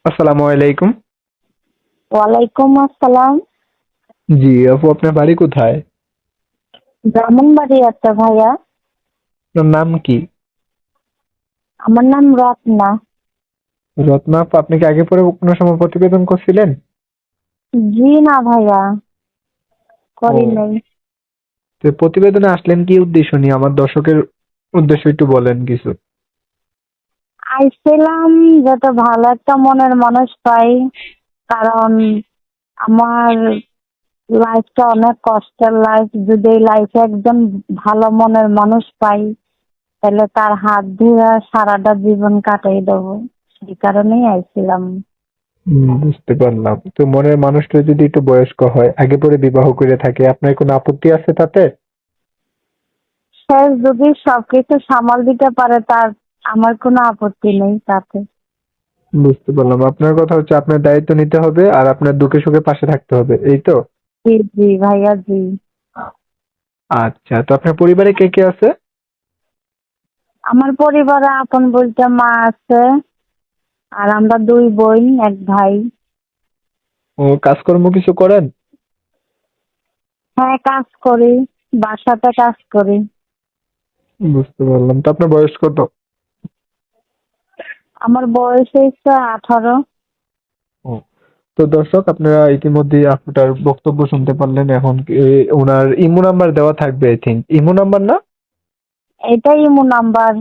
আসসালামু আলাইকুম। ওয়ালাইকুম আসসালাম। জি আপু, আপনার বাড়ি কোথায়? ব্রাহ্মণবাড়িয়াতে ভাইয়া। আপনার নাম কি? আমার নাম রত্না। রত্না আপু, আপনি কি আগে পরে কোনো সময় প্রতিবেদন করছিলেন? জি না ভাইয়া, ও, করি নাই। তো প্রতিবেদনে আসলেন কি উদ্দেশ্য নিয়ে? আমার দর্শকের উদ্দেশ্য একটু বলেন কিছু। আইছিলাম যাতে ভালো একটা মনের মানুষ পাই, কারণ আমার লাইফটা অনেক কষ্টের লাইফ। যদি এই লাইফে একজন ভালো মনের মানুষ পাই, তাহলে তার হাত ধরে সারাটা জীবন কাটাই দেবো। সেই কারণেই আইছিলাম। বুঝতে পারলাম। তো মনের মানুষটা যদি একটু বয়স্ক হয়, আগে পরে বিবাহ করে থাকে, আপনার কোনো আপত্তি আছে তাতে? সে যদি সবকিছু সামাল দিতে পারে, তার আমার কোনো আপত্তি নেই তাতে। বুঝতে পারলাম। আপনার কথা হচ্ছে আপনার দায়িত্ব নিতে হবে আর আপনার দুঃখে সুখে পাশে থাকতে হবে, এই তো? জি জি ভাইয়া, জি। আচ্ছা, তো আপনার পরিবারে কে কে আছে? আমার পরিবারে আপন বলতে মা আছে, আর আমরা দুই বোন এক ভাই। ও, কাজকর্ম কিছু করেন? হ্যাঁ, কাজ করি, বাসাতে কাজ করি। বুঝতে পারলাম। তো আপনার বয়স কত? আমার বয়স হয়েছে 18। ও, তো দর্শক, আপনারা ইতিমধ্যে আপনার বক্তব্য শুনতে পারলেন। এখন ওনার ইমো নাম্বার দেওয়া থাকবে, আই থিঙ্ক ইমো নাম্বার না? এটাই ইমো নাম্বার।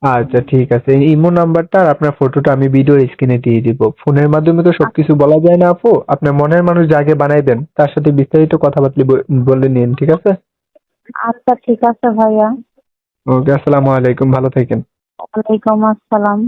আচ্ছা ঠিক আছে, এই ইমো নাম্বারটা আর আপনার ফটোটা আমি ভিডিওর স্ক্রিনে দিয়ে দিব। ফোনের মাধ্যমে তো সবকিছু বলা যায় না আপু। আপনার মনের মানুষ যাকে বানাইবেন তার সাথে বিস্তারিত কথাবার্তা বলে নিন, ঠিক আছে? আচ্ছা ঠিক আছে ভাইয়া। ওকে, আসসালামু আলাইকুম, ভালো থাকেন। ওয়ালাইকুম আসসালাম।